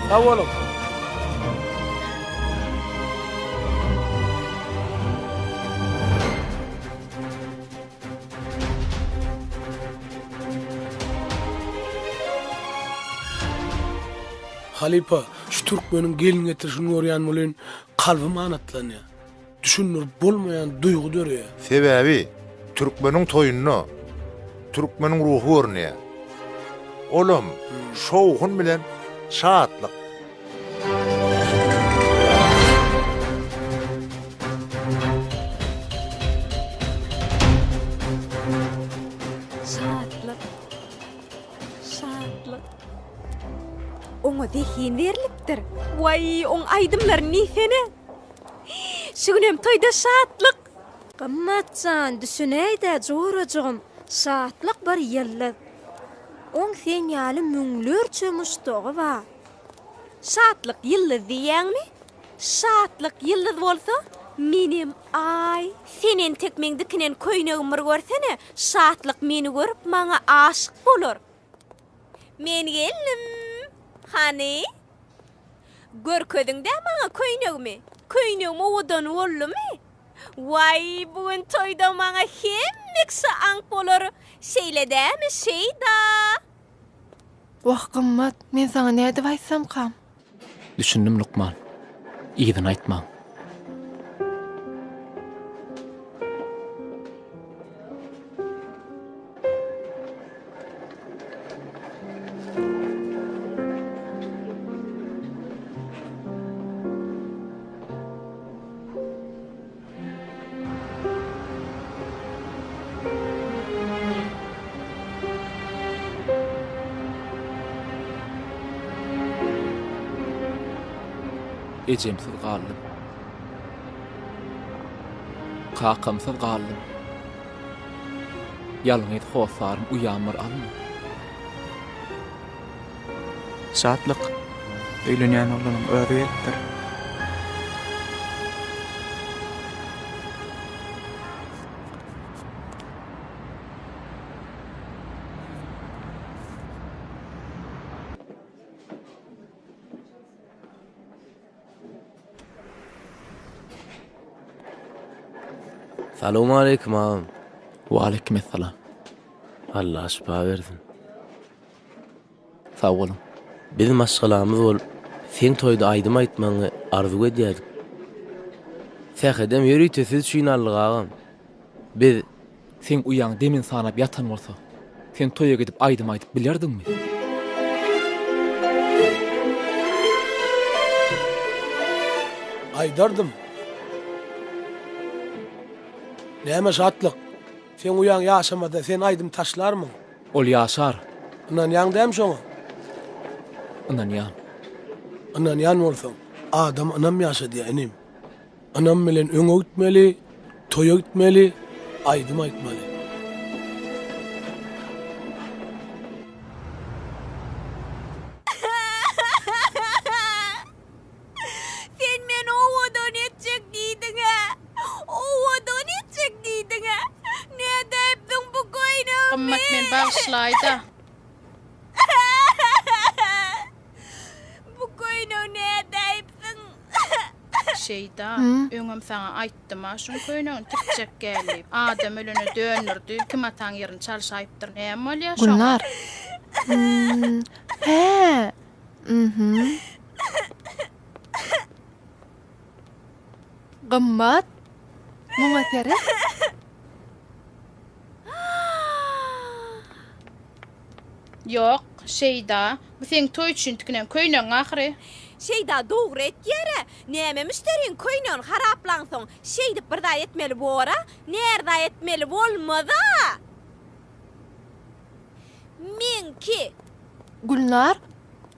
Sağ olun. Halipa, şu Türkmenin gelin getirişini görýän bolan kalbym anatlanýar. Düşünür bolmayan duygu dörüyor. Sebebi Türkmenin toyunu, Türkmenin ruhu görnýär. Olam şowhun bilen şatlyk. Şatlyk. Şatlyk. Oňa dehin berlipdir. Way, oň aýdymlar nisene? Şunem toyda şatlyk. Qymmatjan, düşüneýde jorajygym. Şatlyk bir ýyllyk. Oň sen ýaly müňler çömüşdigi bar. Şatlyk ýyllyk diýäňmi? Şatlyk ýyllyk bolsa, menim ay, senen tekmeňdikinen köýnegim bir görsene, şatlyk meni görüp maňa aşyk bolar. Men geldim. Hani? Görködüňde maňa köýnegimi? Köýnegim owadan boldymy? Way, bugün toyda maňa hemmesi aňk bolar. Şeýledämi Şeýda? Wah gymmat, men sana näde aýtsam kam? Düşündüm Lukman. İýden aýtmaň. Ejemsiz galdym. Kakamsyz galdym. Ýalňyz hosarym uýamyr almy? Şatlyk öýlenýän olanyň öýri etdir. Salamu aleykum ağam. Wa aleykumussalam. Allah şifa versin. Sağ olun. Biz maşgalamyz bol, sen toyda aýdym aýtmaňy arzu edýärdik. Sähedem ýöritesiz şuýnallyk ağam. Biz Sen uýan demin sanap ýatan bolsa, sen toýa gidip aýdym aýdyp bilerdiňmi? Aydardım. Näme şatlyk? Sen uýan ýaşamada sen aýdym taşlarmyň? Ol ýaşar. Anan ýaň däm şoňa? Anan ýan. Anan ýan bolsaň, adam anam ýaşady enim. Anam bilen öňe gitmeli, toýa gitmeli, aýdym aýtmaly. Sen meni owadan etjek diýdiňe. Owadan etjek diýdiňe. Näde edipdiň bu köýnegimi? Gymmat men bagşlaýda. Bu köýneg näde edipdiň? Şeýda, öňüm sana aýtdym, şuň köýnegini tikjek gelip, adam ölüne dönürdi, kim atan ýerini çalşaýypdyr. Näme bolýar şoň? Gulnar. He. Gymmat. Muňa terek. Ýok, Şeýda, bu sen toý üçin tikinen köýneg ahyry. Şeýda dogry etýär. Näme müşterien köýnegini haraplansoň, şeýdip bir da etmeli bora, nerda etmeli bolmada? Minki. Gulnar.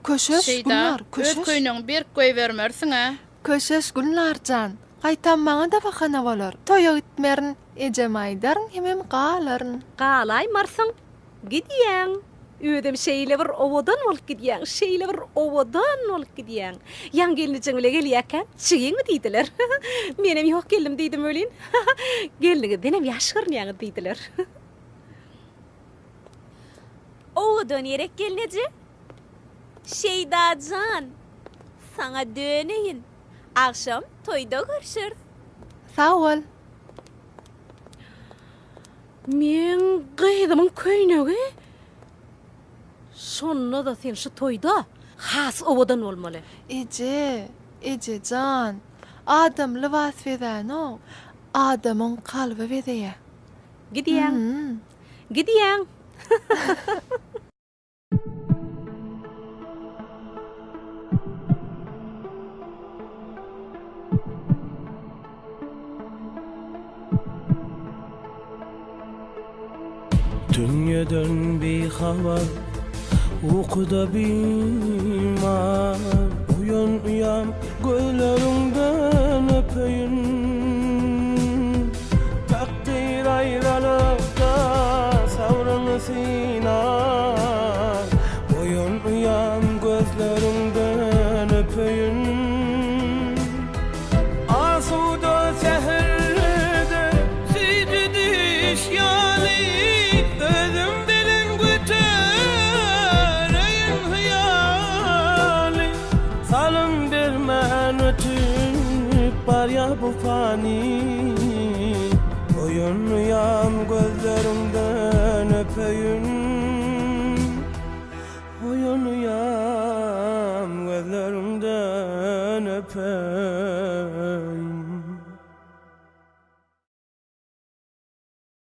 Köşeş Şeýda, Gulnar, öz köşeş. köýnegini berip goý bermersiň ha. Köşeş Gulnarjan. Gaýtan maňa da bahana bolar. Toýa gitmerin, ejem aýdaryn hemem galaryn. Galaýmarsyň. Gidýäň. Ödem şeýle bir owadan bolup gidýäň, şeýle bir owadan bolup gidýäň. Ýan gelnijiň bile gelýärken, çygyňmy diýdiler. Menem ýok geldim diýdim ölin. Gelnigi benem ýaşgyrnýaň diýdiler. Owadan ýerek gelneji? Şeýdajan, sana döneyin. Akşam toyda görüşürüz. Sağ ol. Men gaýdymyň köýnegi. Şonda da sen şu toyda has owadan bolmaly. Ece can. Adam libas verano. Adamın kalbi vereye. Gidiýäň. Gidiýäň. Dünyadan bir haber, uykuda bimar. Uyan gözlerimden öpeyim. Takdir ayrılıp da savrını sinar. Uyan gözlerimden öpeyim. Asuda seherde sicdi işyali. Özüm bilin götüreyim hıyali. Salım vermen ötüp var ya bu fani. Uyan gözlerimden öpeyim. Uyan gözlerimden öpeyim.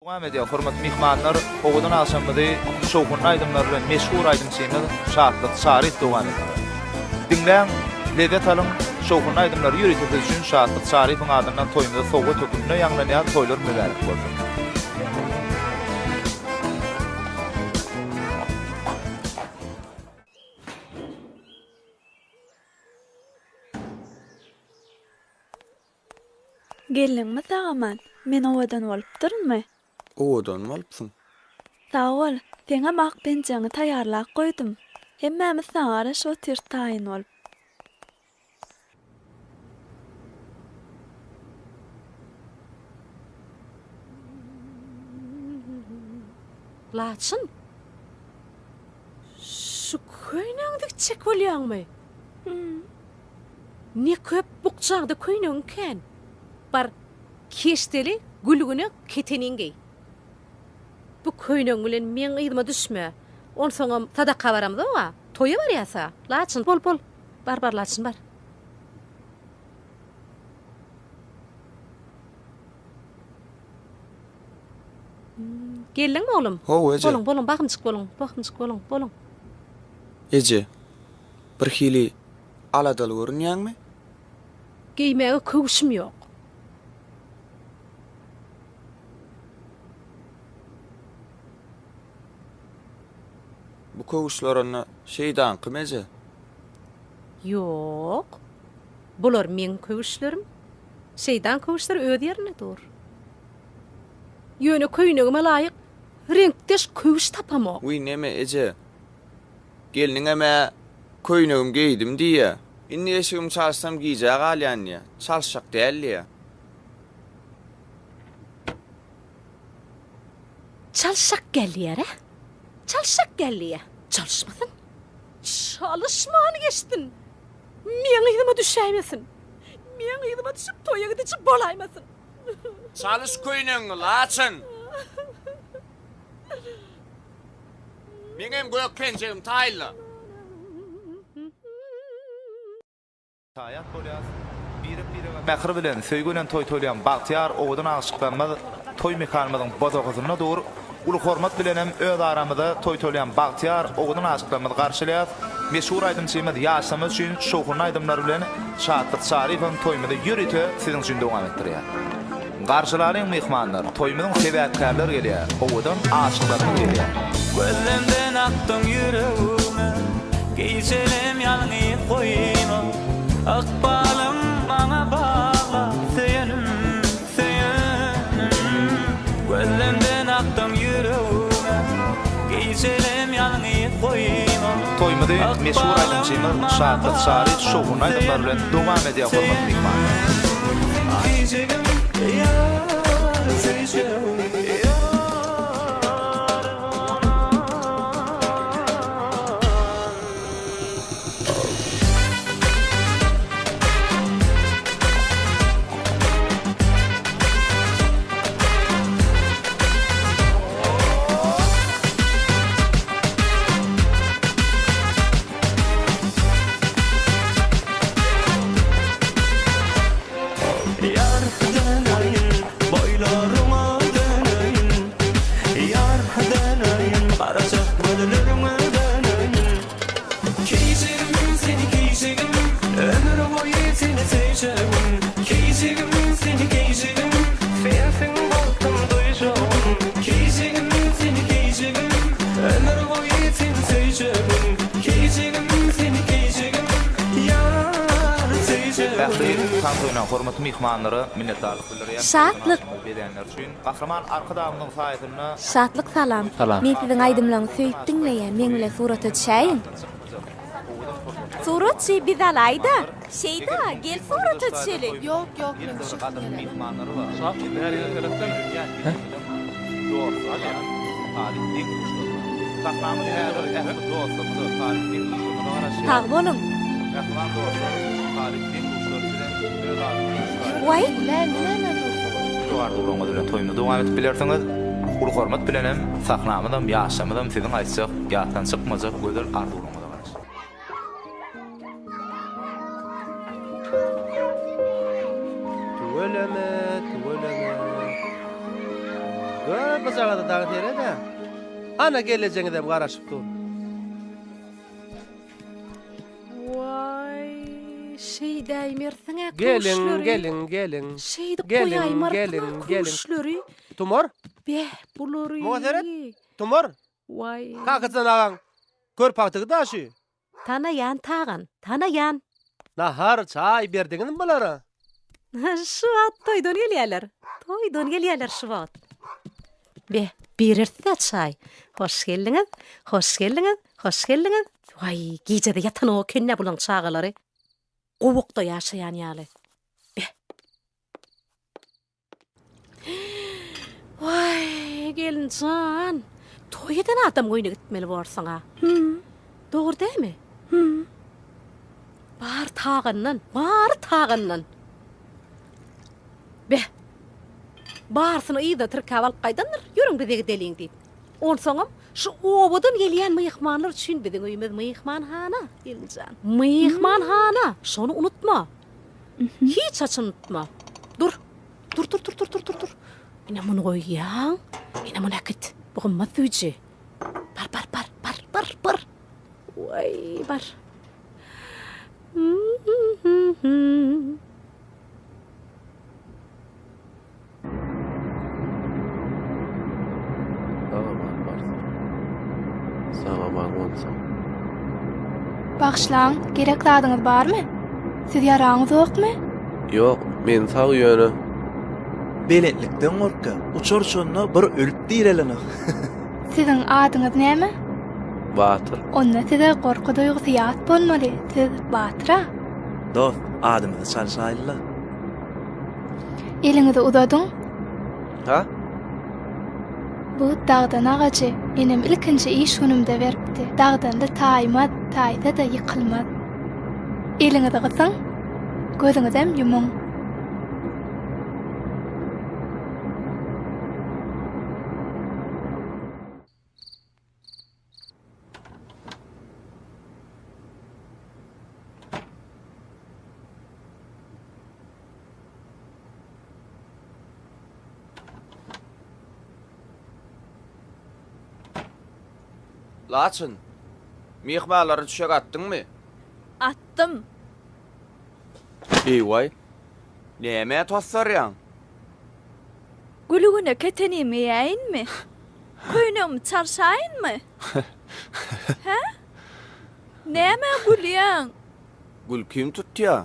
Devam ediyor. Hormatly mihmanlar, owadan aşamady şowkun aýdymlar bilen meşhur aýdymçyny Şahatlyk Sarif devam ediyor. Dinleň, lezzet alın. Şowkun aýdymlary ýürütmek üçin Şahatlyk Sarifyň adyndan toýmada sowga tökülýän ýanglanýan toýlar mübarek bolsun. Gelinmi sağaman? Men owadan bolupdyrmy? Owadan bolupsyň. Sağ ol. Seňe mak pençeňi taýýarlap goýdum. Hemmämiz saňa şo tir taýyn bolup. Laçın. Şu köýnegdik çek bolýarmy? Ne köp bukçagda köýnegin ken. Bar keşdeli gülgüne keteningey. Bu köýneg bilen men ýygyma düşme. On soňam sadaka baramda wa. Toýa bar ýasa. Laçın bol. Bar laçın bar. Geldiňmi oğlum? Ho, Ece. Bolun, bakymçyk bolun. Ece, bir hili aladal görünýärmi? Giýmege köwüşüm ýok. Bu köwüşlerini şeydan kim Ece? Ýok. Bular men köwüşlerim. Şeydan köwüşler öýde ýerine dur. Ýöne köýnegime laýyk renkdeş köwüş tapamak. Uy neme Ece? Geliniňeme köýnegim giydim diýe. Inni eşigim çalsam giyjek alýan ýa. Çalşak däl ýa. Çalşak gelýär. Çalşak gelýär. Çalışmasın. Çalışmany geçtin. Men ýygyma düşäýmesin. Men ýygyma düşüp toýa gidip bolaýmasyn. Çalış köýnegiňi laçyn. Meňem gök pençegim taýly. Taýat bolýar. Biri mähir bilen söýgü bilen toý toýlayan Bagtyar owadan aşyklanmaz toý mekanymyzyň bozagyzyna dur. Ulu hormat bilen hem öz aramyda toý toýlayan Bagtyar owadan aşyklanmaz garşylaýar. Meşhur aýdymçymyz ýaşamy üçin şowkun aýdymlary bilen Şahatlyk Sarifyň toýmada ýürüte siziň üçin dowam etdirýär. Garşylaryň mehmanlar toýmyň sebäpkärleri gelýär. Owadan aşyklanmaz gelýär. Gözlemden aktın yüreğime, giyselim yalnı koyma. Akbalım bana bağla, seyenim. Gözlemden aktın yüreğime, giyselim yalnı koyma. Toýmady meşhur aýdymçymyz Şahatlyk Sarif şowkun aýdymlary bilen dowam edýär hormatly mehmanlar. Ähli taň toýunyň hormatly mihmanlary minnetdarlyk bildirýär. Şatlyk. Bedenler üçin Gahraman arkadamynyň saýatyna Şatlyk salam. Salam. Men siziň aýdymlaryňy söýüp dinleýän, meň bilen surat ötüşäýin. Surat şey biz alayda. Şeyda, gel surat ötüşelik. Yok, men şu gadyr mihmanlary bar. Gahraman ähli dostumyz, tarihden dostumyz garaşy. Tag bolun. Gahraman dostum, tarihden dostumyz bilen öz adyny Vay, Doğar durulma bilen toyumda devam etip bilersiňiz, ulu hormat bilen hem saklamydam, ýaşamadam siziň aýtjak, ýatdan çykmajak gözel arzuwlaryňyza garaşy. Tuveleme. Gör bazarda dağı terede. Ana geleceğini de garaşıp dur. vay. Şeyda aýmersiňe Gelin. Şeyda Gelin, koýaýmar. gelin. Kuruşlary. Tumor? Beh, bulary. Muazeret? Tumor? Vay. Kakıtsın ağan. Kör paktığı da şu. Tanayan tağan, tanayan. Nahar çay berdiğin mi bulara? Şu at toýdan gelýärler şu at. Beh, birerdi çay. Hoş geldiňiz. Vay, gijede yatan o kenne bulan çağalary. Gowukda ýaşaýan ýaly. Beh. Vay, gelincan. Toýdan adam goýna gitmeli bolsaňa. Dogry dämi? Bar tağyndan. Beh. Barsyny ýyda tirkabal gaýdandyr. Ýürüň bize gideliň diýip. Onsoňam şu obadan gelýän myhmanlar üçin biziň öýümiz myhmanhana, gelinjan. Myhmanhana, şonu unutma. Hiç unutma. Dur. Ine muny goýýaň. Ine muny akit. Bugün süýje. Bar. Vay, bar. Bagşlaň, gerek zadyňyz barmy? Siz ýaraňyz ýokmy? Yok, men sag ýöne. Beletlikden gorka, uçor-uçorna bir ölüp diýreleni. Siziň adyňyz näme? Batyr. Onda size gorku duýgusy ýat bolmaly. Siz Batyra. Dost, adymyzy çalşaýla. Eliňizi uzadyň. Ha? Bu dağdan ağacı enem ilkinci iş hunumda veripdi. Dağdan da taýmaz, taýda da ýykylmaz. Eliňizi gysyň, gözüňizem yumuň. Laçın, mihmalary düşek atdyňmy? Attım. Eýway. Näme tossarýaň? Gülügüne ketenimi ýaýynmy? Köýnüm çarşaýynmy? Ha? Näme gülýäň? Gül kim tutýar?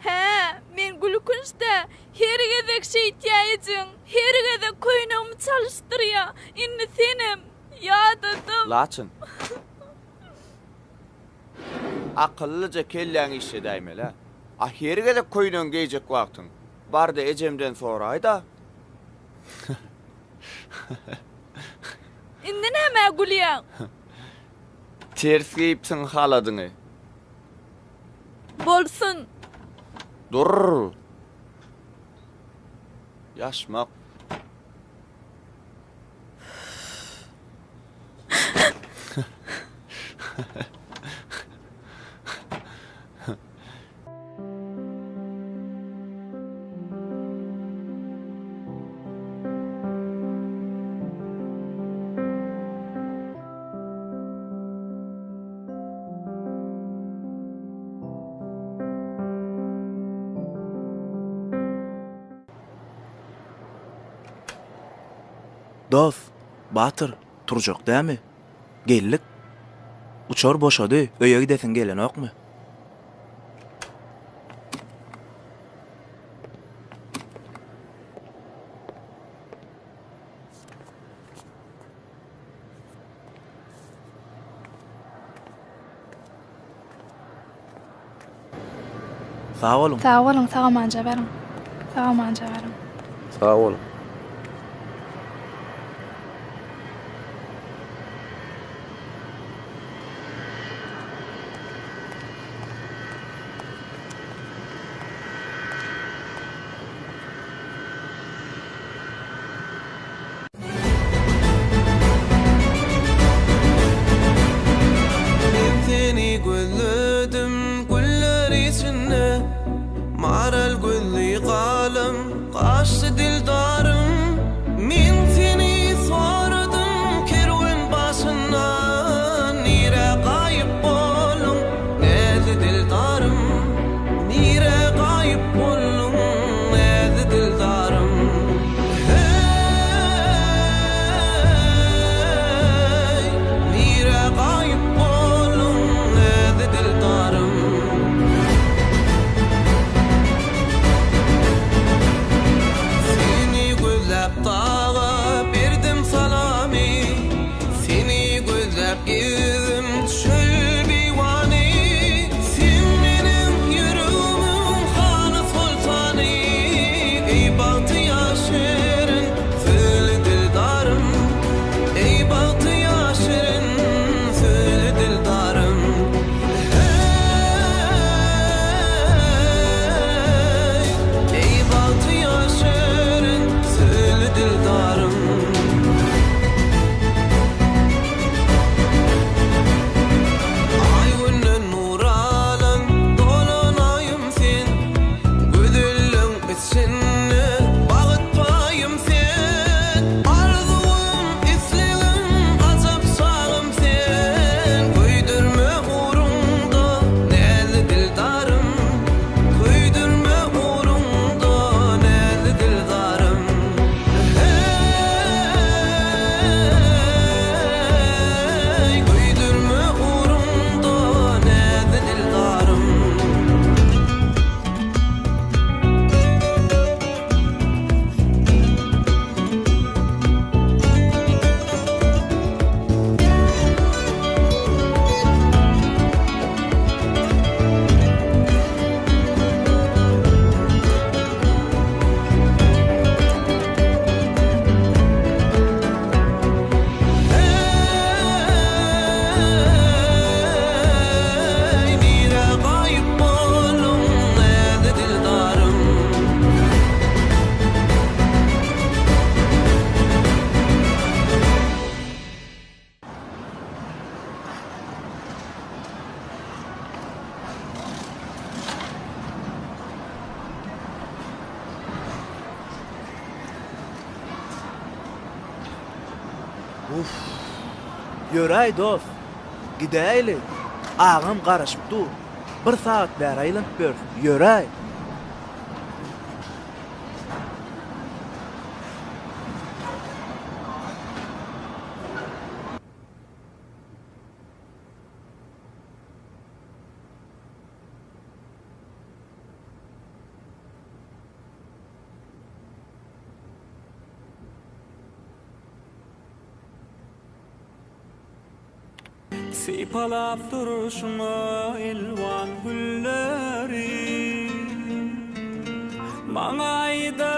Ha, men gülkünçde hergedek şeýtýaýjyň, hergedek köýnüm çalşdyrýar. Inni senem ýadadım. Laçın. Akıllıca kelläň işe däýmeli. Ahirgede köýnüň geýjek wagtyň. Barda ejemden soraýda. Indi näme gülýäň? Ters giyipsin haladyňy. Bolsun. Dur. Yaşmak. Dost, Batyr, turjak dämi? Gellik. Uçar boşady, öýe gidesin gelen okmy? Sağ olun. Sağ olun, sağa manca verin. Sağa manca verin. Sağ olun. Seni gözledim güller içinde Maral gülli kalım kaçtı dildarım Min seni sordum kervan başına Nire kayıp bolum neydi dildarım Nire kayıp bolum neydi dildarım Hey Nire kayıp bolum neydi dildarım Seni gözlep dağa berdim salami Seni gözlep gezdim çöl bivani Sen menin yüreğimin hanı sultanı Ey bahtiyar şirin söyle dildarım Ey bahtiyar şirin söyle dildarım Ey bahtiyar şirin söyle dildarım Ay günden nur alan dolanayım sen Güdüllüm içinde bağıtmayım sen Arzuum isligim azap sağım sen Köydürme uğrunda neyli dildarım Köydürme uğrunda neyli dildarım Hey Köydürme uğrunda neyli dildarım Hey nire kayıp bolum neydi dildarım Uf. Yöray dost. Gideyli. Ağam qarışıpdı. Bir saat bäri aýlanıp ber. Yöray. Sipalap duruşma elvan gülleri Maňaýda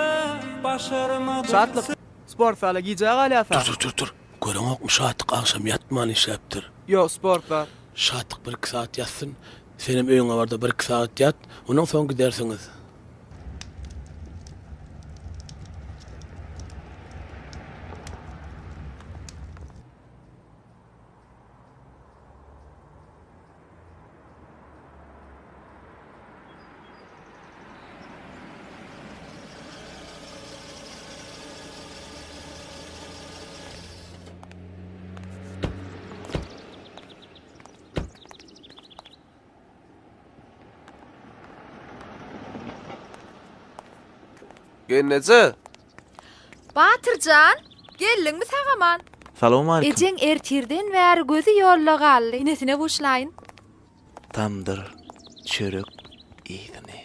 başarmadyk Şatlyk. Sport sala giyjek alýasa. Dur. Göreňok şatyk akşam yatman işäpdir. Yo sport var. Şatyk 1-2 saat yatsın. Senem öýüňe barda 1-2 saat yat. Ondan soň gidersiňiz. Gennece. Batyrjan, gelliňmi sagaman? Salam aleykum. Ejeň ertirden bäri gözü ýolda galdy. Inesine boşlaýyn. Tamdır. Çörek iyidini.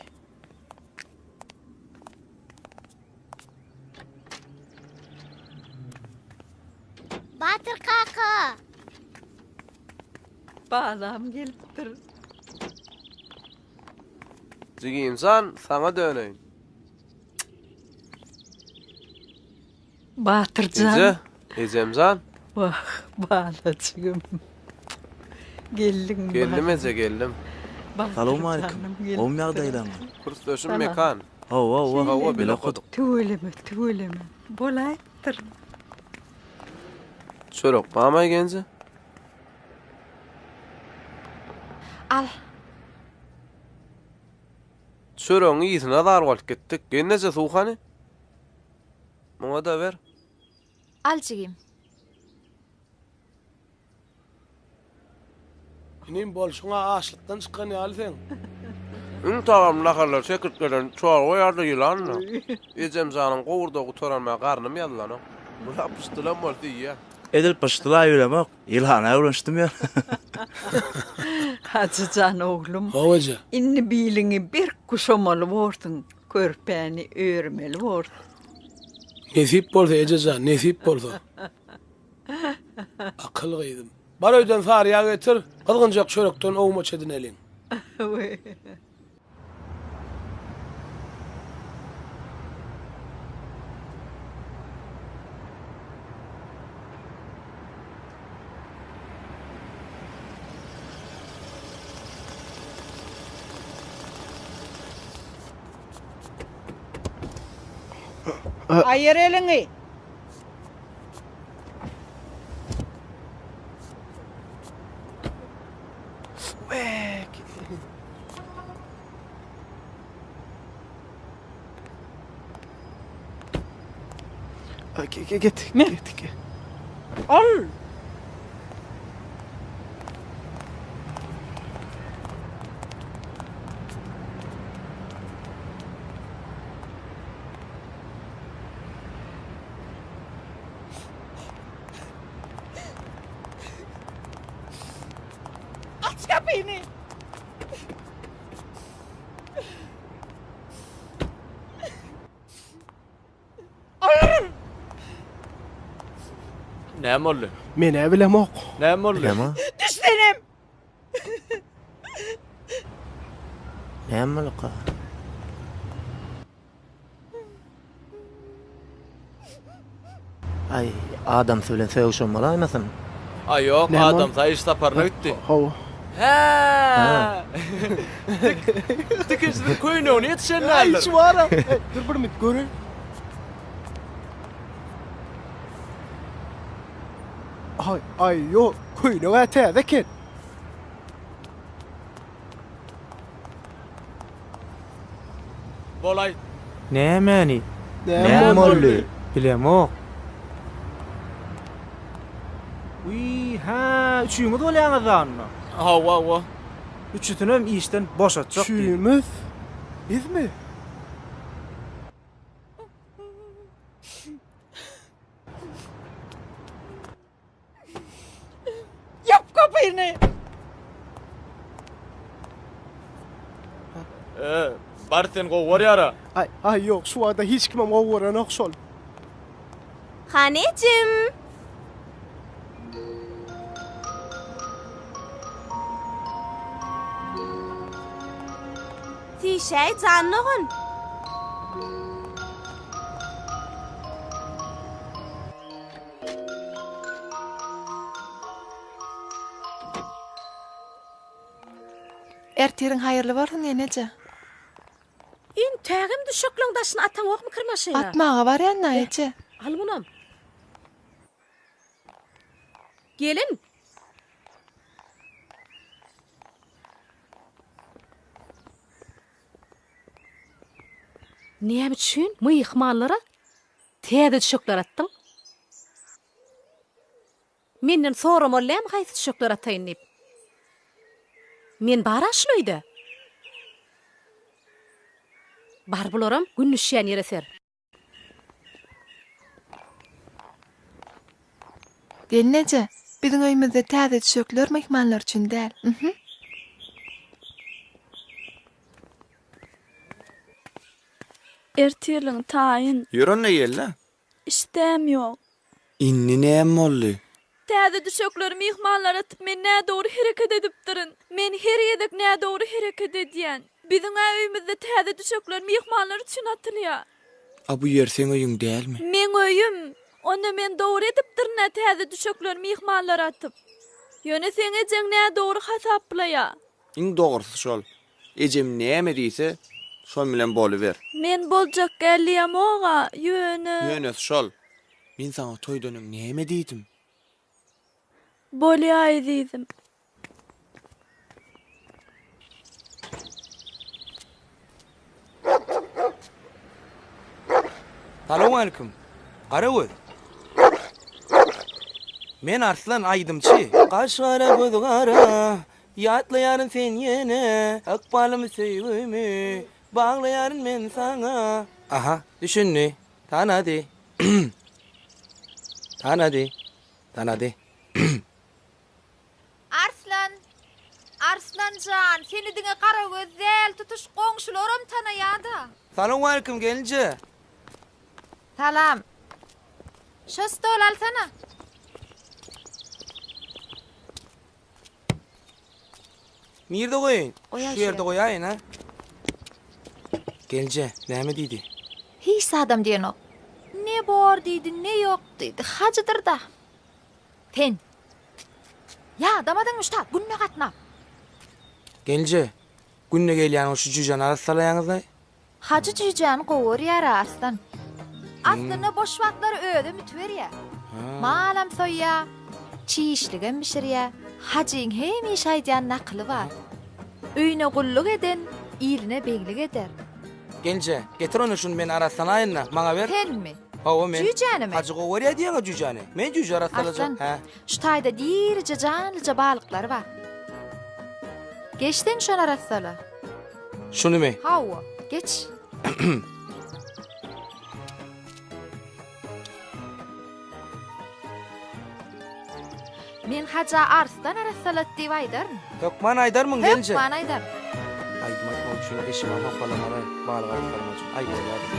Batır kaka. Balam gelipdir. Jigi insan sana döneyin. Batırcan. Ecemzan. Vah, balacığım. Geldim. Geldim Ece geldim. Salam aleyküm. Oğum ýagdaýlaryň. Kurs döşüm mekan. Hawa bile koduk. Tüweleme. Bolaytır. Çörek mamay genzi. Al. Çöreğin iyisine dar kalıp gittik. Gennece suğani. Bana da ver. Al çigim. Inim bol şuna aşlıktan çıkan ýaly sen. Tamam nakarlar çekirtkeden çoğal koyardı yılanla. Ecemzanın kovurda kuturanmaya karnım yallanı. Bu yapıştılan var diye. Edil pıştıla ýölemek. Ýylhana öwrenşdim ýa. Hacıcan oğlum. Hoca. Inni bilingi bir kuşamalı bordun. Körpäni örmeli bordun. Nesip bolsa Ececan, nesip bolsa. Akıl gıydım. Bar öýden sarıya getir, kızgınjak çörekden owma çedin elin. Ayır elini. Git. Al. Aç kapıyı. Ayır. Näme boldy? Mene bilemok. Näme boldy? Düşlerim. Näme boldy? Ay, adam söýlen söýüşmalaýmasyn. Ay yok, adam sayış taparna gitti. Ha. Tıkışdı koyunu onu yetişenler. Ay şu ara. Dur bir mit görün. Ay yok. Koyunu ete dekin. Bolay. Nämäni? Näme boldy? Bilemok. Uy, ha, üçüňiz bolýaňyzdanmy? Hawa. Üçütünüm işden boşatjak. Üçümiz? Biz mi? Yap kapıyını. Bar sen gowar ýara. Ay yok, şu anda hiç kimem gowuran oksol. Hanecim. Tişey canlığın. Ertirin hayırlı barın yenece. İn tägim düşöklüňdaşyn ataň okmy kirmaşyna. Atmağa var ýanna ece. Al bunam. Gelin. Näme üçin myhmanlara täze düşökler atdyň? Menden soramollam haýsy düşökler ataýyn diýip. Men baraşlydy. Bar bularam günnüşýän ýere ser. Gelnece, biziň öýümizde täze düşökler mehmanlar üçin däl. Ertirliň taýyn. Ýörenle gelle. İstem ýok. Inni näme boldy? Täze düşökler mehmanlar atyp men nä dogry hereket edipdirin. Men her ýerdek nä dogry hereket edýän. Bizim evimizde täze düşekler mihmanlar üçün atılýar. A bu yer seň öýüň dälmi? Men öýüm. Onu men dogry edipdir nä täze düşekler mihmanlar atyp. Ýöne seň ejeň nä dogry hasaplayar. İň dogrusu şol. Ejem näme diýse, şol bilen boluber. Men boljak gelýär oga, ýöne. Ýöne şol. Men sana toýdan näme diýdim? Bolýar diýdim. Salamu aleyküm. Qara göz. Men Arslan Aydymçy. Qaş qara göz qara. Ýatlaýaryn sen ýene. Akbalymy söýgümi. Baglaýaryn men sana. Aha, düşünni. Tanady. Tanady. Arslanjan, seni diňe qara göz del tutuş goňşularam tanaýada. Salamu aleyküm gelince. Salam. Şu stol alsana. Nerede koyun? Oya Şu yerde koyayın ha. Gelince, näme diýdi? Hiç adam diýen ok. Ne bor diýdi, ne yok diýdi. Hacıdır da. Ten. Ya damadan usta, günne gatnap. Gelince, günne gelýän o şu jüjan arasalaýaňyzda. Hacı jüjan gowur ýara arslan. Aslında boş vaktları ödüm ütüverýär. Malam soýýa, çiýişligen bişirýär. Hacyň hemiş aýdýan nakly bar. Öýüne gulluk eden, iline beglik eder. Gelince, getir onu şunu men arasalaýyn, maňa ber. Tenmi? Hawa men. Jüjany mi? Hacı gowur ýa jüjany. Men jüj arasalajak. Ha. Şu taýda dirje janlyja balyklar bar. Geçden şon arasala. Şunu me? Hawa, geç. Men Haja Arslan arasalat diýip aýdarmyn. Hökman aýdarmyň gelince. Hökman aýdar. Aýdym aýtmak üçin eşime hopalamara balyk arasalamak üçin aýdyp ýadyk.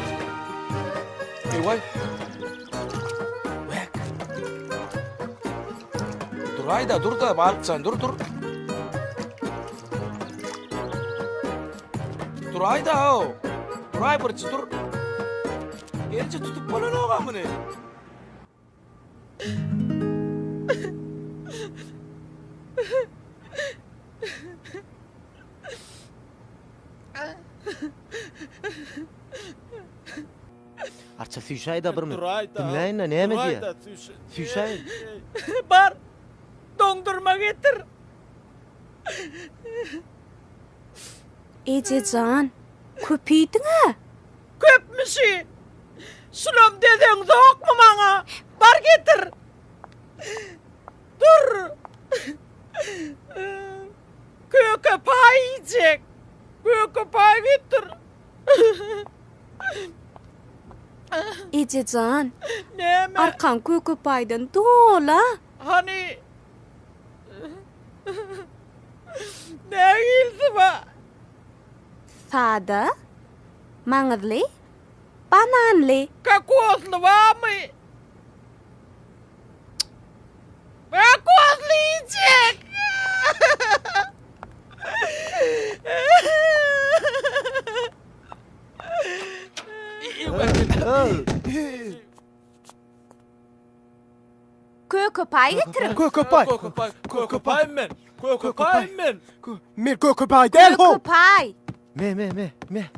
Eýway. Wek. Dur aýda, dur da balykçan, dur. Dur aýda ho. Dur aý birçi dur. Gelince tutup bolan ogamyny. Arça süýşäý da birmi? Dinläýin, näme diýär? Süýşäý. Bar. Dondurma getir. Ejejan, köpýdiňe? Köpmüşi. Şulam dedeň zokmu maňa? Bar getir. Dur. Köke pay yiyecek. Köke pay getir. Ejejan, Näme? arkan köke paýdan dola. Hani ne gildi ba? Sada, maňyzly, bananly. Kakosly bamy? Kakosly yiyecek. Köke pay getirin. Köke pay. Köke pay men. Köke pay men. Mir köke pay del ho. Köke pay. Me.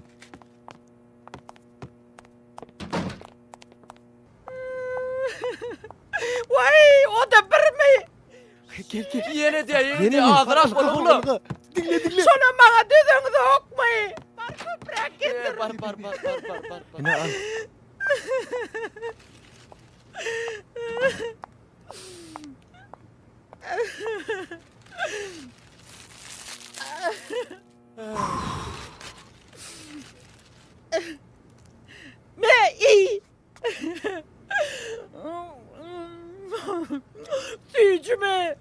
Vay, o da bir mi? Gel. Yene diýär, azyrak boluglar. Dinle. Şona maňa dedeň zokmy? Bar köprek getir. Bar. Ne al? Me iyi. Süýjüme.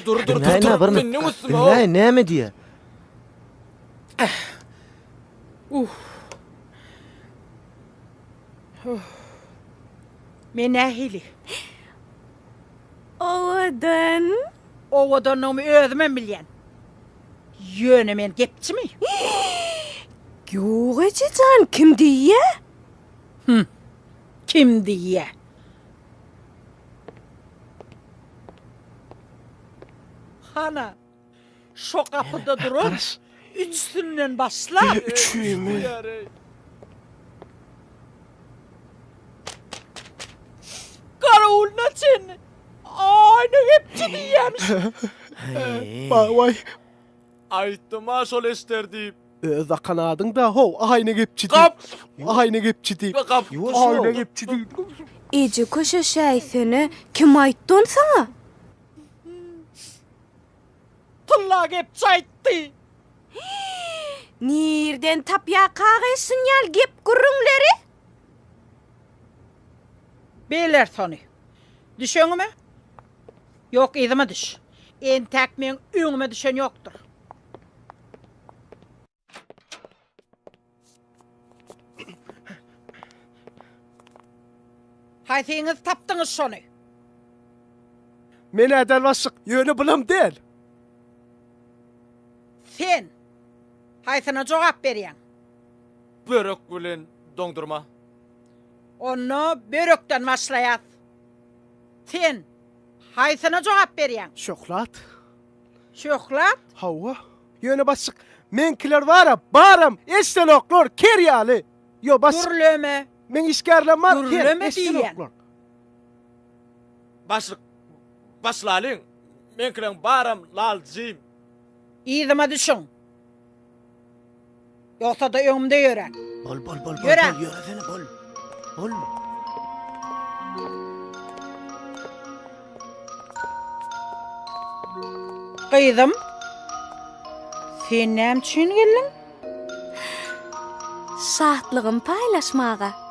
Dur. Näme diýär? Men ähili. Owadan. Owadan onu özümem bilyen. Yöne men gepçi mi? Yok Ececan, kim diye? Kim diye? Hana, şu kapıda durup, üçsünden başla. Üçüyü mü? Karavuluna seni. Aynı hepsi diyemiş. Vay. Aytıma sol esterdi. Öz akanadın da ho aynı gepçi Kap. Aynı gepçi değil. Kap. Aynı gepçi değil. Ece koşa seni kim ayttın sana? Tılla hepsi aytti. Nereden tapya kağı sinyal gep gurunları? Beyler sonu. Düşüyor mu? Yok izime düş. En tekmeyin önüme düşen yoktur. Haytiniz taptınız sonu. Men edel vasık yönü bulam değil. Sen haytına cevap veriyen. Börek bilen dondurma. Onu börükten başlayat. Sen haytına cevap veriyen. Şoklat. Şoklat? Hava. Yönü basık. Menkiler vara baram esten oklar keryali. Yo basık. Gürleme. Men iskerlem var. Gürleme diyen. Başlalın. Men kilen baram lalcim. İzime düşün. Yoksa da önümde yören. Bol. Yören. Yöresene bol. Bol. Kıydım. Sen ne için geldin? Şahtlığım paylaşmağa.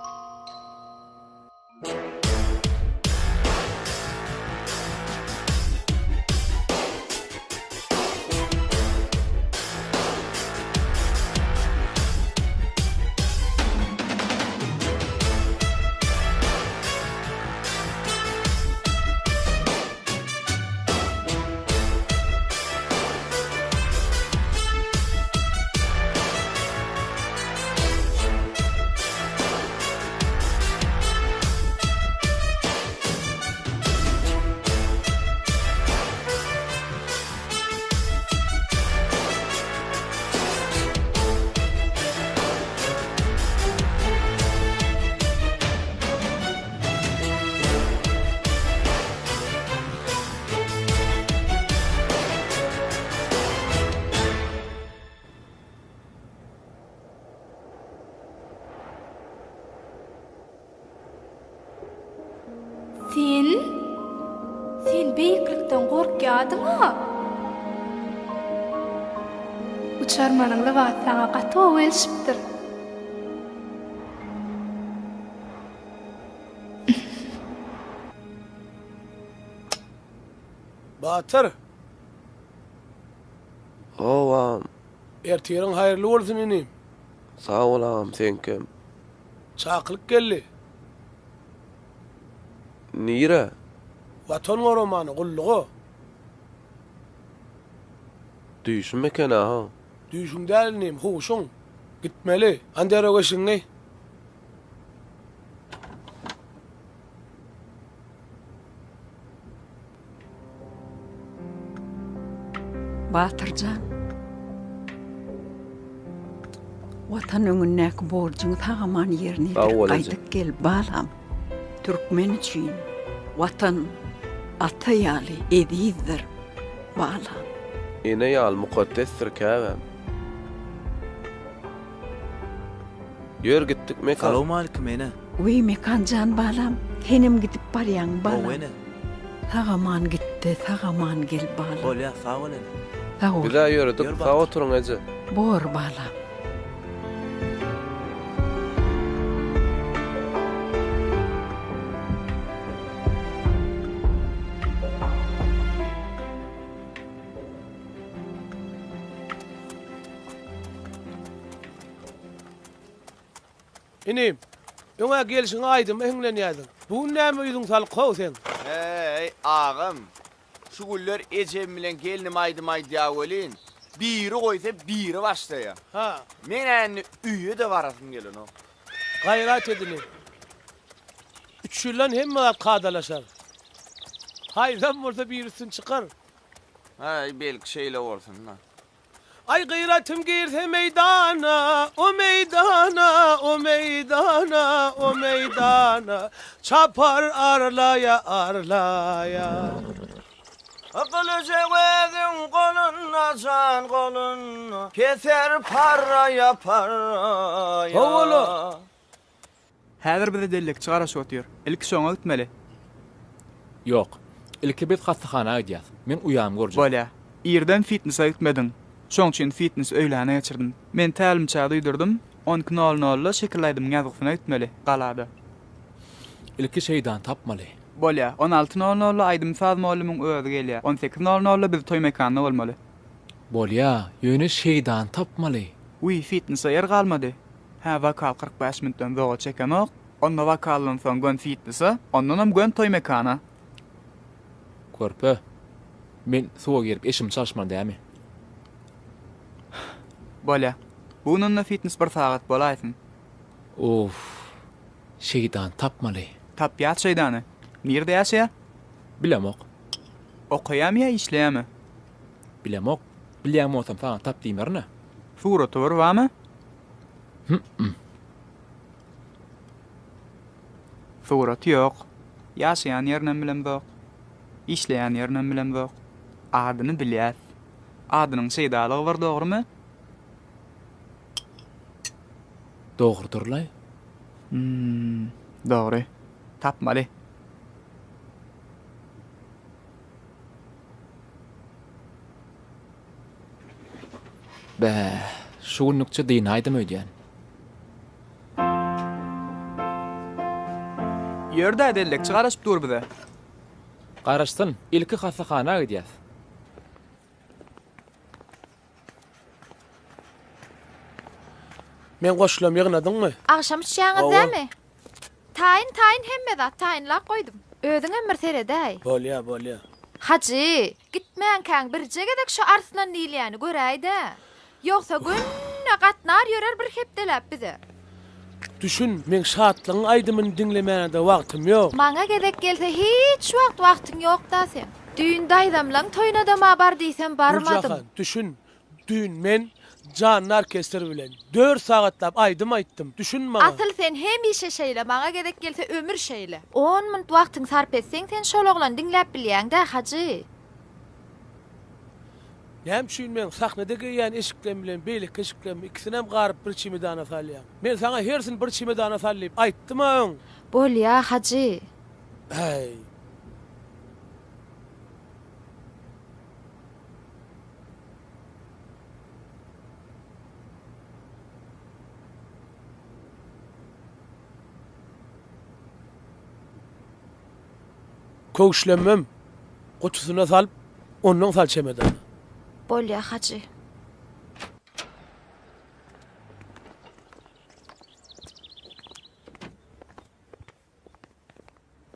Sen beyiklikten korkuyordun ha? Uçarmanın lavatsana qatı o elşiptir. Batır. Ovam. Ertiyerin hayırlı olsun inim. Sağ ol ağam sen kim? Çakılık geldi. Nire? Vatan romanı kulluğu. Düşünmeken ha. Düşün değilim, huşun. Gitmeli. Andere koşun ne? Batırcan. Vatan önündeki borcunu tağaman yerine kaydık gel balam. Türkmen için vatan atayalı ediyizdir balam. Ine yal mukaddestir kâvem. Yer gittik mekan. Salamu aleyküm ene. Uy mekan can balam. Henim gidip baryan balam. O ene. Tağaman gitti, tağaman gel balam. Ol ya sağ ol ene. Sağ ol. Bir daha yürüdük, sağ oturun acı. Bor balam. İnim. Öňe gelişiň aýdym eňlenýärdiň. Bu näme ýüzüň salyp gowy sen? Hey ağam. Şu güller ejem bilen gelinim aýdym aýdýawelin. Biri goýsa biri başlaýar. Ha. Men äni üýe de barasym gelen o. Gaýrat edilin. Üçülen hemme kadalaşar. Haydan bolsa birisin çıkar. Hay belki şeyle bolsun ha. Ay gayratım girse meydana, o meydana, o meydana, o meydana. Çapar arlaya arlaya. Akıllıca vedin kolunna can kolunna, keser paraya paraya. Oğlu. Häzir bize dellik çygarasy ötýär. Ilki şoňa gitmeli. Yok. İlki biz hastahanaga gidýäs. Men uýam görjek. Bolýa. Ýerden fitnessa gitmedin. Şoň üçin fitness öýläne geçirdim. Men tälimçä duýdurdum. 12:00 şekillädim ýazygyna gitmeli. Galada. İlki şeydan tapmaly. Bolýa. 16:00 aýdym Saz muallimyň öýüne gelýär. 18:00 biz toý mekanyna bolmaly. Bolýa, ýöne şeydan tapmaly. Uy, fitnessa yer galmady. Ha, vakal 45 minutdan zoğa çekenok. Onda vakaldan soň gön fitnessa, ondan gön toý mekana. Körpü. Men suwa gerip eşim çalışman diými? Bolýa. Bununla fitness bir sagat bolaýsyn. Of. Şeydan tapmaly. Tap ýat şeydany. Nerede ýaşaýar? Bilemok. Okuýam ýa işleýärmi? Bilemok. Bilýän bolsam sana tap diýmärne. Suraty bar barmy? Suraty ýok. Ýaşaýan ýernem bilen bok. İşleýän ýernem bilen bok. Adyny bilýär. Adynyň şeýdalygy bar, dogrymy? Dogrydyr-la. Dogry. Tapmaly. Bä, şu günlükçe diýin aýdym öýdýän. Ýerde dellik çygaryp dur bize. Garaşsyn, ilki hastahanaga gidýäs. Men goşulam ýygnadyňmy? Akşam içýäňiz dämi? Taýyn hemme zat taýynlap goýdum. Özüňe merseredäý. Bolýa, bolýa. Haji, gitmeýän käň birje gedek şu arslan diýilýäni göräýdi. Ýoksa günne gatnar ýörer bir hepdelap bize. Düşün, men şatlygyň aýdymyny dinlemäne wagtym ýok. Maňa gedek gelse hiç wagtyň ýok da sen. Düýünde aýdamlaň toýuna da ma bar diýsem barmadym. Düşün, düýün men Can orkestr bilen 4 sagatlap aýdym aýtdym. Düşün maňa. Asyl sen hemişe şeýle, maňa gedek gelse ömür şeýle. 10 minut wagtyň sarp etseň sen şol oglan dinläp bilýäň-de haji. Näme üçin men sahnada geýän eşiklen bilen beýlik eşiklen ikisinem garyp bir çimedana salýam. Men sana hersin bir çimedana salyp aýtdym. Bolýa haji. Hey. Köşlemem. Kutusuna salyp ondan sal çemedana. Bolýa haji.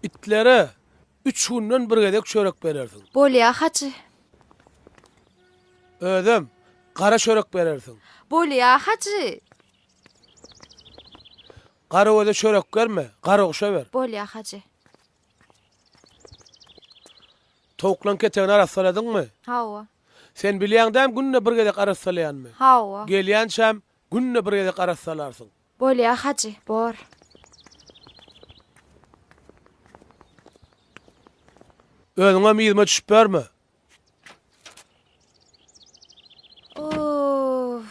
İtlere 3 günden bir gedek çörek berersin. Bolýa haji. Ödüm, qara çörek berersin. Bolýa haji. Qara öde çörek berme, qara uşa ber. Bolýa haji. Toklan ketegen arasaladyňmy? Hawa. Sen bilýäňdäm günne bir gedek arasalaýanmy? Hawa. Gelýänçäm günne bir gedek arasalarsın. Bolýa haji, bor. Özüňe miýime düşüp berme. Of.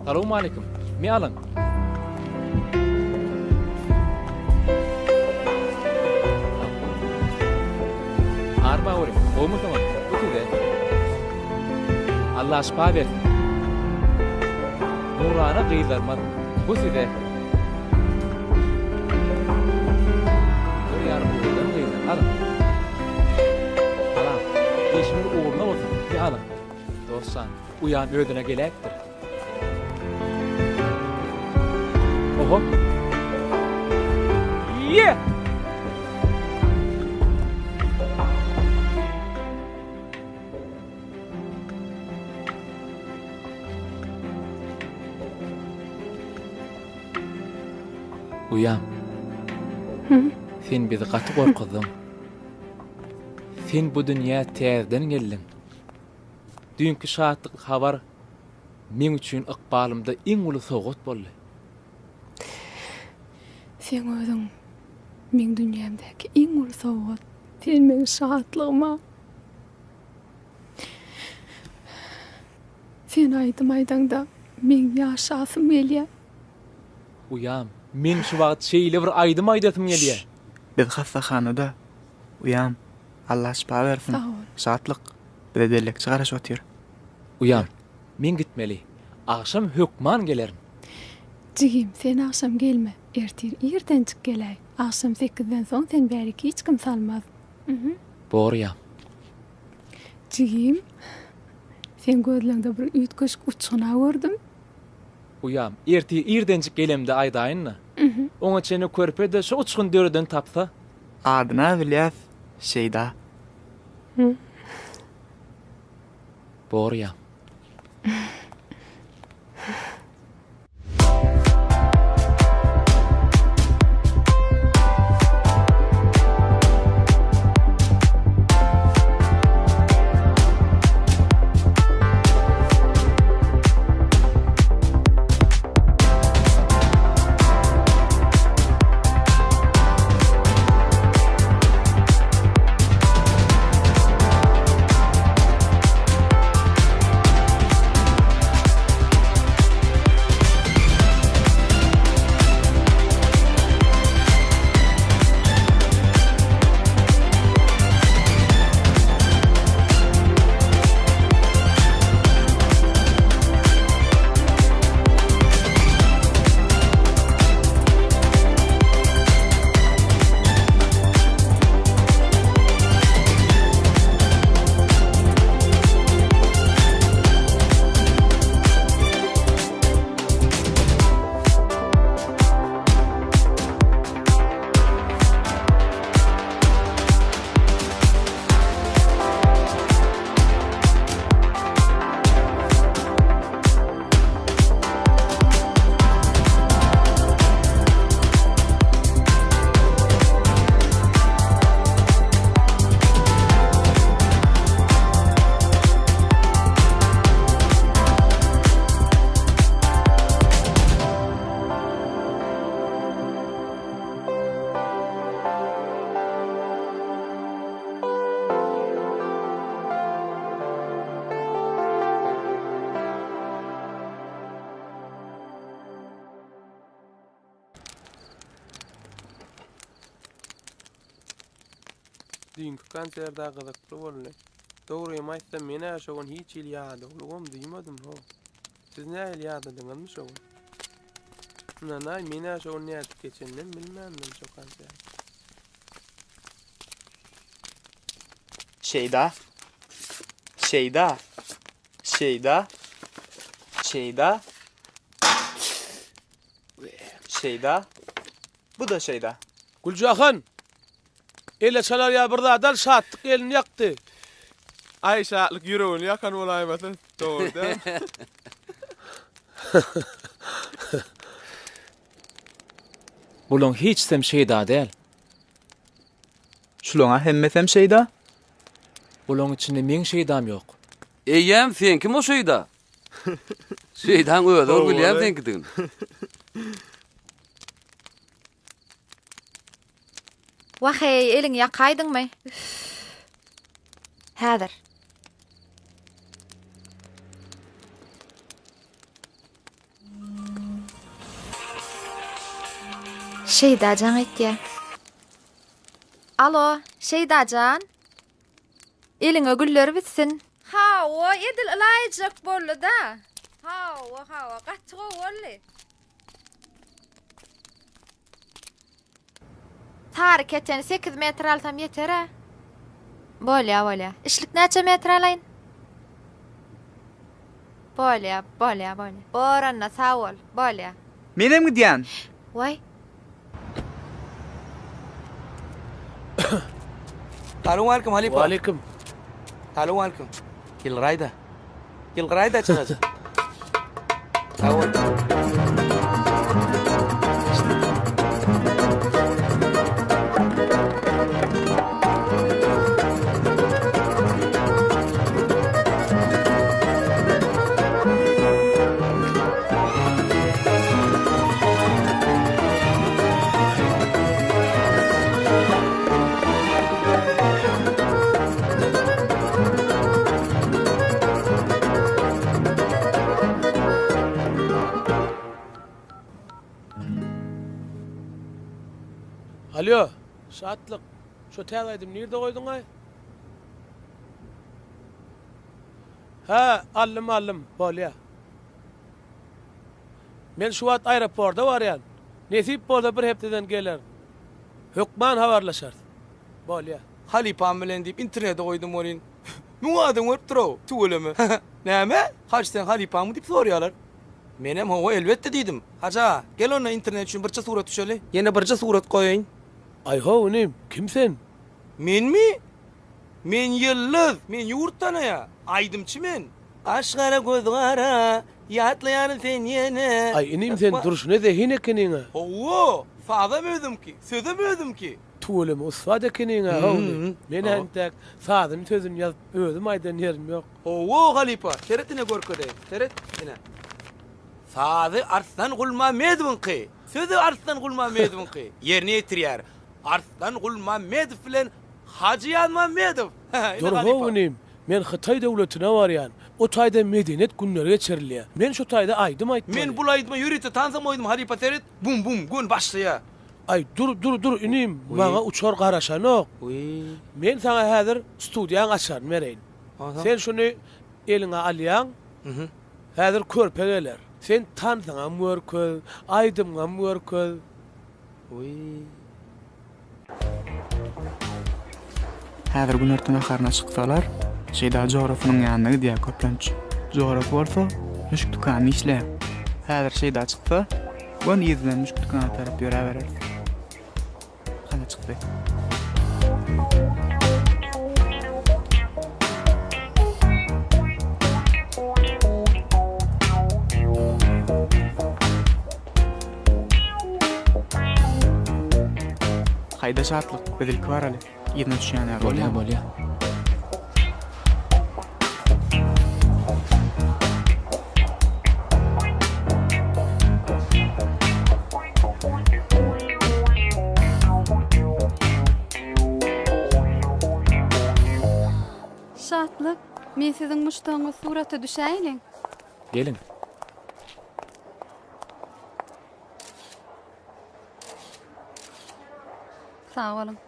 Assalamu alaykum. Me alın. Arba orim. Olmu tamam. Bu de. Allah şifa versin. Nurana gıylarman. Bu de. Dur yarım buradan gıylar. Alın. Alın. İşimi uğruna olsun. Bir alın. Dostsan, uyan ödüne gelekdir. Oho. Yeah! Uyan. Sen bizi gaty gorkudun. Sen bu dünya täzeden geldin. Dünkü şahatlyk habar men üçin ykbalymda iň uly sogat boldy. Sen özüň men dünyamdaki iň uly sogat. Sen meniň şahatlygyma. Sen aýdym-aýdanda men ýaşasym gelýär. Uyan, men şu wagt şeýle bir aýdym-aýdatym gelýär. Biz hastahanada uyan. Allah şifa bersin. Şatlyk bedellik çygaryş otyr. Uyan, men gitmeli. Akşam hökman gelerim. Jigim, sen akşam gelme. Ertir ýerden çık gelay. Akşam 8-den soň sen bärik hiç kim salmaz. Borýa. Jigim, sen gözleňde bir üýtgeç uçgyna gördüm. Uyan, ertir ýerden çık gelemde aýdaýynna. Oňa çene körpede şu uçgyn dörden tapsa. Adyna bilyas, Şeyda. Borýa. Dünkü konserde gyzykly boldy. Dogrymy aýtsam men şoň hiç ýyl ýadygym duýmadym ho. Siz näil ýadydyňyzmy şoň? Nanay men şoň nädip geçenden bilmändim şo konsert. Şeyda. Şeyda. Şeyda. Şeyda. Şeyda. Bu da Şeyda. Gülcahan. Ele çalar ya burada dal şatlık elini yaktı. Ay şatlık yüreğini yakan olaymasın. Doğru da. Bulun hiç sem Şeyda değil. Şulaňa hemmesem Şeyda? Bulun içinde men Şeydam yok. Eýem sen kim o Şeyda? Şeydan öýde bilýär senkidiň. Wahey, eliň ýakaýdyňmy? Häzir. Şeydajan aýtdy. Alo, Şeydajan. Eliňe güller bitsin. Ha, o edil ilayjak boldy da. Ha, gaçyg boldy. Tar keçen 8 metr alsam yeter ha. Bolya. İşlik näçe metr alaýyn? Bolya. Boranna sağ ol. Bolya. Menem gidýän. Vay. Assalamu alaykum Halipa. Wa alaykum. Assalamu alaykum. Gilrayda çıkacak. Sağ ol. Alo, saatlik. Şu täzeydim nerede koydun ay? Ha, aldım, bolya. Men şu wagt aeroportda barýan. Nesip bolsa bir hepdeden geler. Hukman habarlaşar. Bolya. Halipam bilen dip internete koydum orin. Nuň adym öpdüro, tuweleme. Näme? Haçtan Halipam dip sorýarlar. Menem howa elbetde diýdim. Haça, gel ona internet üçin birçe surat düşeli. Ýene birçe surat koýaýyn. Ay ho, nim, kimsen? Men mi? Men Yıldız, men yurtdan ya. Aydımçı men. Aşkara göz gara, yatlayan sen yene. Ay inim sen duruşuna zehin ekenine. Owo, fazla mödüm ki, sözüm mödüm ki. Tuğulum usfad ekenine. Men entek, sazım sözüm yazıp özüm aydan yerim yok. Owo Halipa, teretine gorkode, teret ine. Sazı arslan gulma medvin ki. Sözü arslan gulma medvin ki. Yerine yetirýär. Arslan gulma medv bilen Hacı Yanma medv. Dur hovunim. Men Xitay döwletine barýan. O taýda medenet günleri geçirilýär. Men şu taýda aýdym aýtmaly. Men bul aýdma ýürüte tansam oýdum Halipa teret. Bum gün başlaýar. Ay dur inim. Maňa uçar garaşanok. Men sana häzir studiýaň açar mereýin. Sen şunu eliňe alýan. Häzir körpe geler. Sen tansaňa mörköz, aýdymga mörköz. Häzir gün ertene harna çyksalar, şeýda jografynyň ýanyna gidýär köplenç. Jograf bolsa, müşk dukany işläp. Häzir şeýda çyksa, gün ýyzdan müşk dukana tarap ýöreberer. Hana çykdy. Hayda şartlyk, bedelki bar ali. Ýerine düşýän ýa. Bolya. Şatlyk, men siziň muştaňyz surata düşäýin. Gelin. Sağ olun.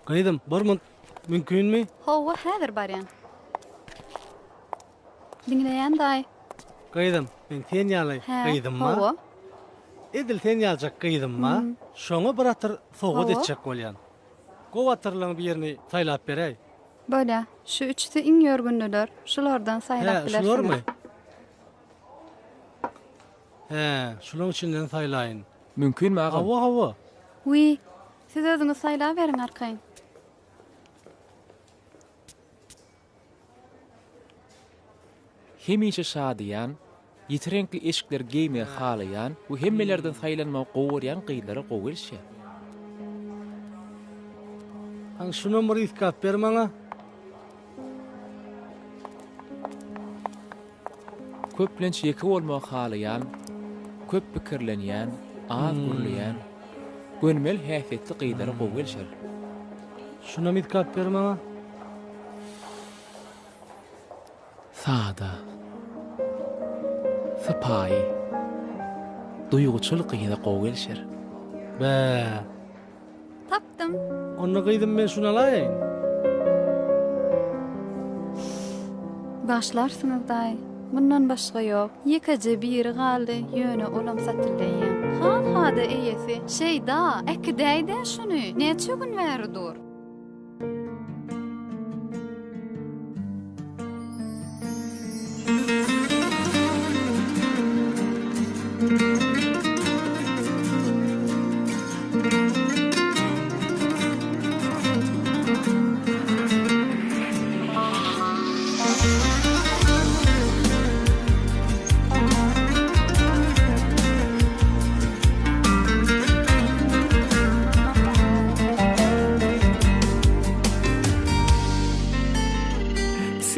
Gaýdym, barman mümkinmi? Howa häzir barýan. Dinleýän daý. Gaýdym, men sen ýaly gaýdymma. Howa. Edil sen ýaljak gaýdymma. Şoňa bir atyr sowa etjek bolýan. Gow atyrlaryň birini saýlap berey. Bolýa, şu üçsi iň ýörgündiler. Şulardan saýlap bilersiň. Şularmy? Şularyň içinden saýlaýyn. Mümkinmi agam? Hawa. Wi, siz özüňiz saýlap beriň arkaýyn. Hemişe şadyyan, ýitirenkli eşikler geýme halayan, bu hemmelerden saýlanma gowuryan gyýlary gowulşy. Haň şunu bir iskap ber maňa. Köplenç ýeki bolmak halayan, köp pikirlenýän, az gurlayan, gönmel häsiýetli gyýlary gowulşy. Şuna iskap ber maňa. Sada. Sapay. Duýguçyl gyýda gowulşy. Tapdym. Onu gaýdym men şuna alaýyn. Başlarsyňyz daý. Bundan başga ýok. Ýekece biri galdy, ýöne olam satylýan. Hada eýesi. Şeýda, ekidäýde şuny. Neçe gün bäri dur?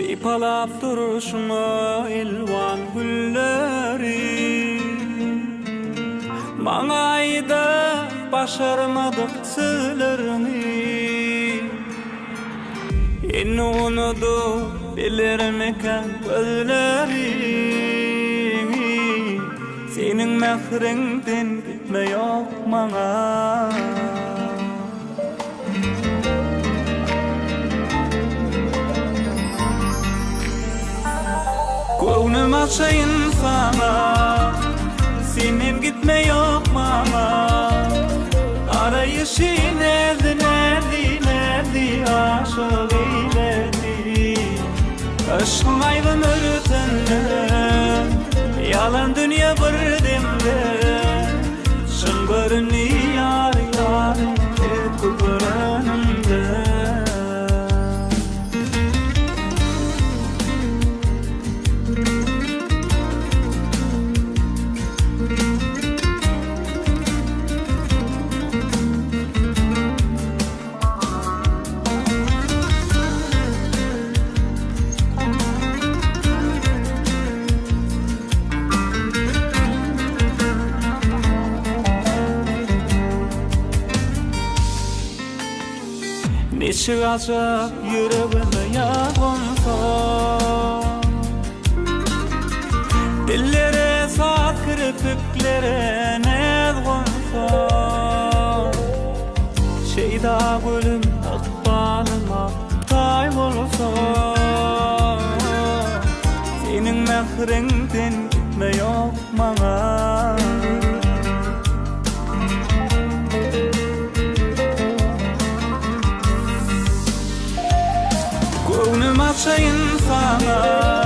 Sipalap duruşma ilwan gülleri Maňaýda başarmadyk sözlerini Eni unudu bilirmeken gözlerini Senin mehrinden gitme yok maňa Gönlüm açayın sana Senin gitme yok mama Arayışı nerede aşık eyledi Aşkım aydın örtünde Yalan dünya bir demde Şıngırını yar et kukuranımda Neçe azap yüreğime yağınsa Dillere saat kirpiklere nezgınsa Şeyda gülüm ıkbalıma tay olsa Senin mehrinden gitme yok maňa Gönlüm açayın sana